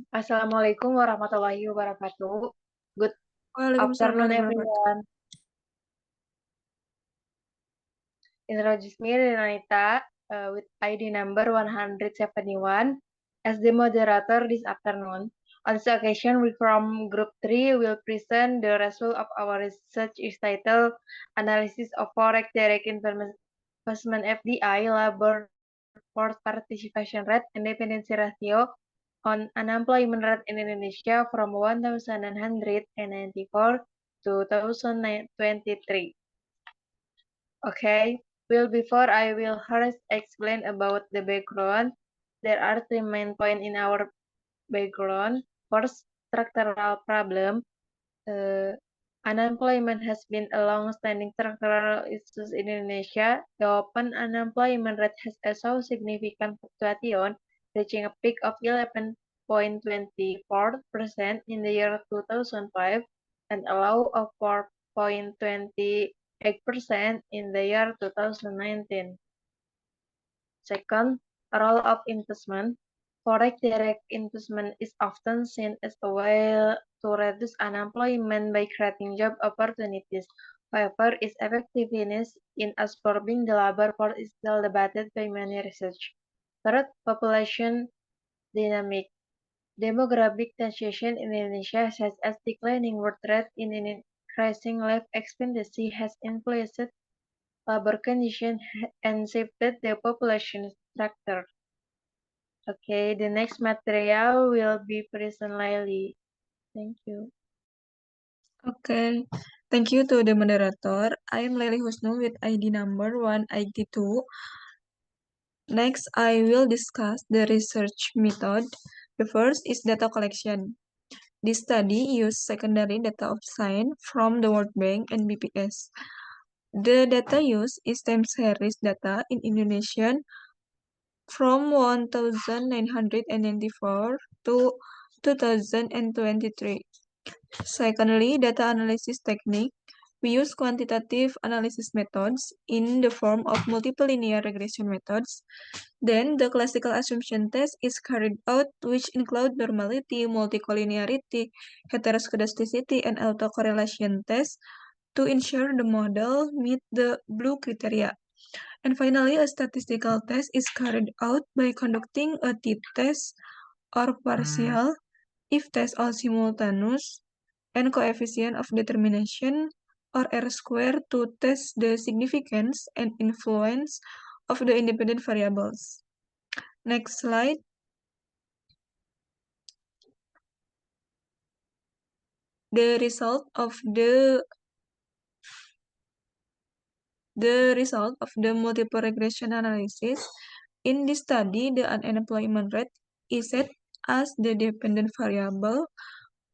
Assalamualaikum warahmatullahi wabarakatuh. Good Waalaikumsalam afternoon, warahmatullahi wabarakatuh. everyone. Introduce me, Renata, with ID number 171 as the moderator this afternoon. On this occasion, we from Group 3 will present the result of our research is titled Analysis of Forex Direct Investment FDI Labor Force Participation Rate and Dependency Ratio on unemployment rate in Indonesia from 1994 to 2023. Okay, well, before I will first explain about the background, there are three main points in our background. First, structural problem. Uh, Unemployment has been a long-standing structural issue in Indonesia. The open unemployment rate has also significant fluctuation, reaching a peak of 11.24% in the year 2005 and a low of 4.28% in the year 2019. Second, role of investment. Foreign direct investment is often seen as a way to reduce unemployment by creating job opportunities. However, its effectiveness in absorbing the labor force is still debated by many research. Third, population dynamic. Demographic transition in Indonesia, such as declining birth rate and increasing life expectancy, has influenced labor conditions and shifted the population structure. Okay, the next material will be present Laili. Thank you. Okay, thank you to the moderator. I am Lely Husnu with ID number 182. Next, I will discuss the research method. The first is data collection. This study used secondary data of science from the World Bank and BPS. The data used is time series data in Indonesian from 1994 to 2023. Secondly, data analysis technique. We use quantitative analysis methods in the form of multiple linear regression methods. Then the classical assumption test is carried out, which include normality, multicollinearity, heteroscedasticity, and autocorrelation tests to ensure the model meet the blue criteria. And finally, a statistical test is carried out by conducting a t-test or partial if tests are simultaneous and coefficient of determination or R square to test the significance and influence of the independent variables. Next slide. The result of the multiple regression analysis. In this study, the unemployment rate is set as the dependent variable,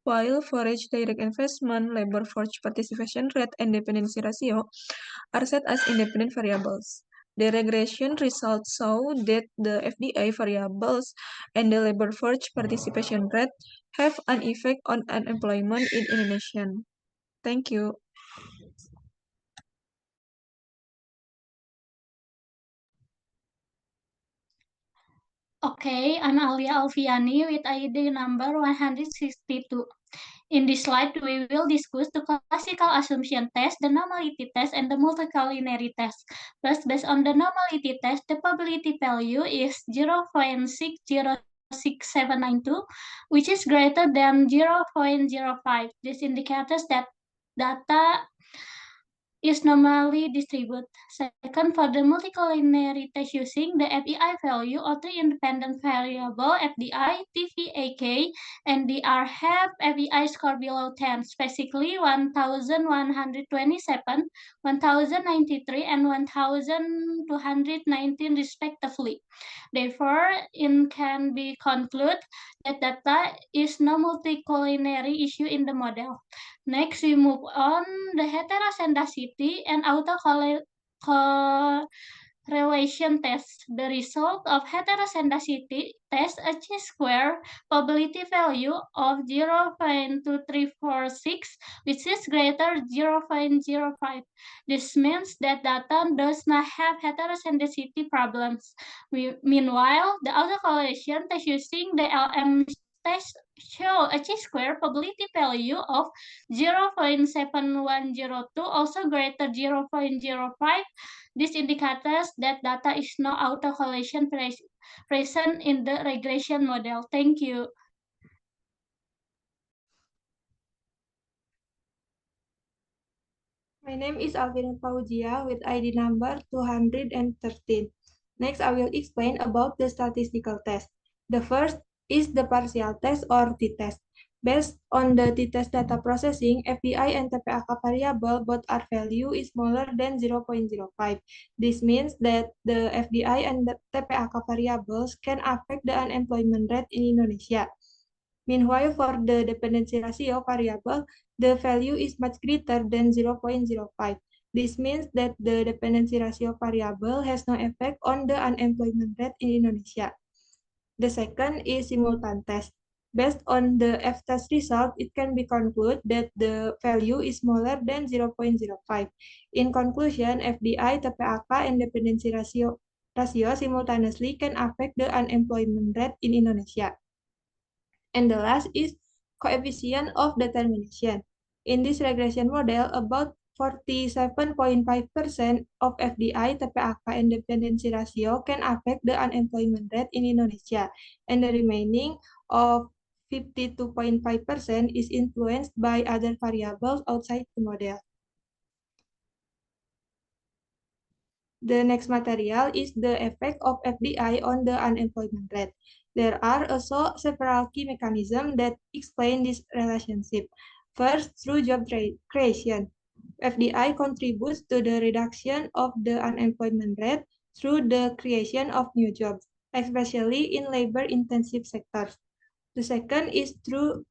while foreign direct investment, labor force participation rate, and dependency ratio are set as independent variables. The regression results show that the FDI variables and the labor force participation rate have an effect on unemployment in Indonesia. Thank you. Okay, I'm Alia Alfiani with ID number 162. In this slide, we will discuss the classical assumption test, the normality test, and the multicollinearity test. First, based on the normality test, the probability value is 0.606792, which is greater than 0.05. This indicates that data is normally distributed. Second, for the multicollinearity test using the FEI value of three independent variable FDI, TVAK, and DR have FEI score below 10, specifically 1,127, 1,093, and 1,219 respectively. Therefore, it can be concluded that data is no multicollinearity issue in the model. Next, we move on the heteroscedasticity and autocorrelation test. The result of heteroscedasticity test achieves square probability value of 0.2346, which is greater 0.05. This means that data does not have heteroscedasticity problems. Meanwhile, the autocorrelation test using the LM test show a chi-square probability value of 0.7102, also greater 0.05. This indicates that data is no autocorrelation present in the regression model. Thank you. My name is Alvina Fauzia with ID number 213. Next, I will explain about the statistical test. The first is the partial test or t-test. Based on the t-test data processing, FDI and TPAK variable both are value is smaller than 0.05. This means that the FDI and the TPAK variables can affect the unemployment rate in Indonesia. Meanwhile, for the dependency ratio variable, the value is much greater than 0.05. This means that the dependency ratio variable has no effect on the unemployment rate in Indonesia. The second is simultan test. Based on the F-test result, it can be concluded that the value is smaller than 0.05. In conclusion, FDI, TPAK, and dependency ratio simultaneously can affect the unemployment rate in Indonesia. And the last is coefficient of determination. In this regression model, about 47.5% of FDI, TPAK, and dependency ratio can affect the unemployment rate in Indonesia, and the remaining of 52.5% is influenced by other variables outside the model. The next material is the effect of FDI on the unemployment rate. There are also several key mechanisms that explain this relationship. First, through job creation. FDI contributes to the reduction of the unemployment rate through the creation of new jobs, especially in labor-intensive sectors. The second is through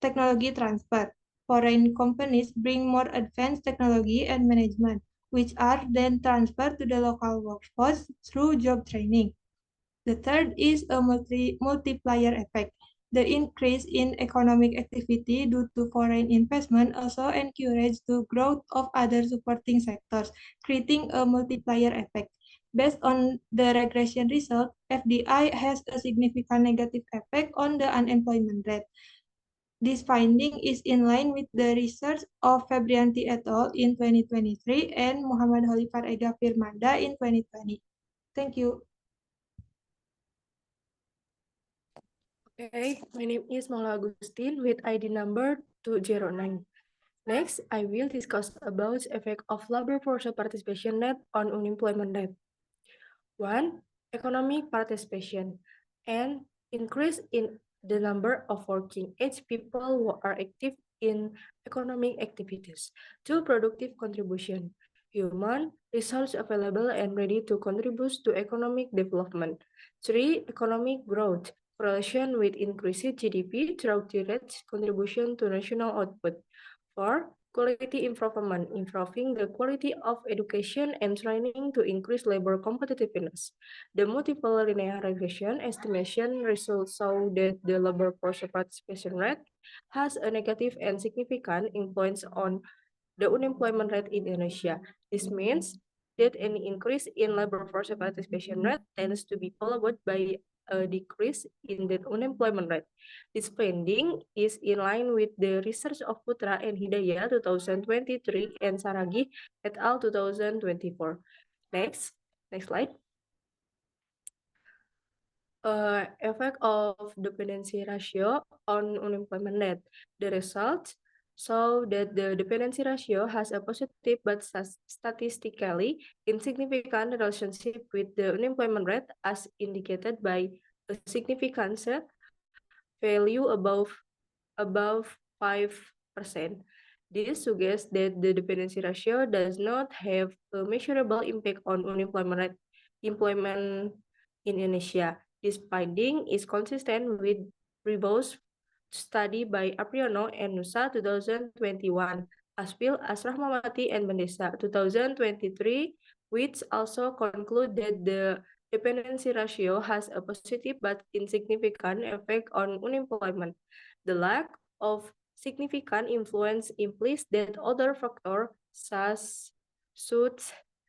technology transfer. Foreign companies bring more advanced technology and management, which are then transferred to the local workforce through job training. The third is a multiplier effect. The increase in economic activity due to foreign investment also encourages the growth of other supporting sectors, creating a multiplier effect. Based on the regression result, FDI has a significant negative effect on the unemployment rate. This finding is in line with the research of Febrianti et al. In 2023 and Muhammad Khalifar Ega Firmanda in 2020. Thank you. Okay, my name is Maula Agustin with ID number 209. Next, I will discuss about the effect of labor force participation rate on unemployment rate. 1. Economic participation. And increase in the number of working age people who are active in economic activities. 2. Productive contribution. Human resource available and ready to contribute to economic development. 3. Economic growth. Correlation with increased GDP through direct contribution to national output. 4. Quality improvement, improving the quality of education and training to increase labor competitiveness. The multiple linear regression estimation results show that the labor force participation rate has a negative and significant influence on the unemployment rate in Indonesia. This means that any increase in labor force participation rate tends to be followed by a decrease in the unemployment rate. This finding is in line with the research of Putra and Hidayah 2023 and Saragi et al. 2024. Next slide. Effect of dependency ratio on unemployment rate. The results show that the dependency ratio has a positive but statistically insignificant relationship with the unemployment rate as indicated by a significant value above 5%. This suggests that the dependency ratio does not have a measurable impact on employment in Indonesia. This finding is consistent with Ribau's study by Apriano and Nusa 2021, Aspil, Asrahmawati, and Mendesa 2023, which also conclude that the dependency ratio has a positive but insignificant effect on unemployment. The lack of significant influence implies that other factors such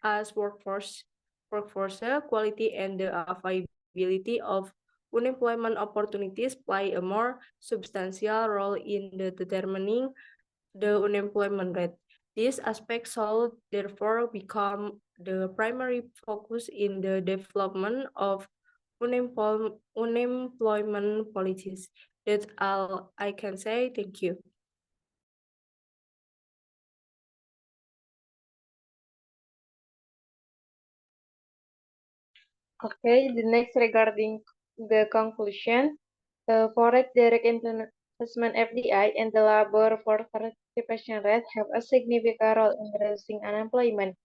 as workforce quality and the availability of unemployment opportunities play a more substantial role in determining the unemployment rate. This aspect should therefore become the primary focus in the development of unemployment policies. That's all I can say. Thank you. Okay, the next regarding the conclusion, foreign direct investment FDI and the labor force participation rate have a significant role in reducing unemployment.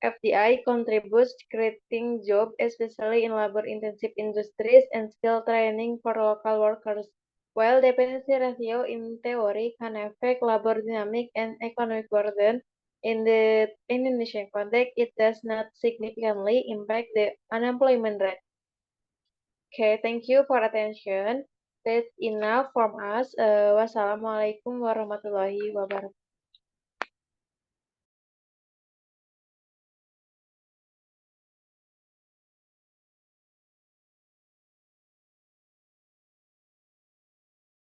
FDI contributes to creating jobs, especially in labor-intensive industries and skill training for local workers. While dependency ratio in theory can affect labor dynamic and economic burden, in the Indonesian context, it does not significantly impact the unemployment rate. Okay, thank you for attention. That's enough from us. Wassalamualaikum warahmatullahi wabarakatuh.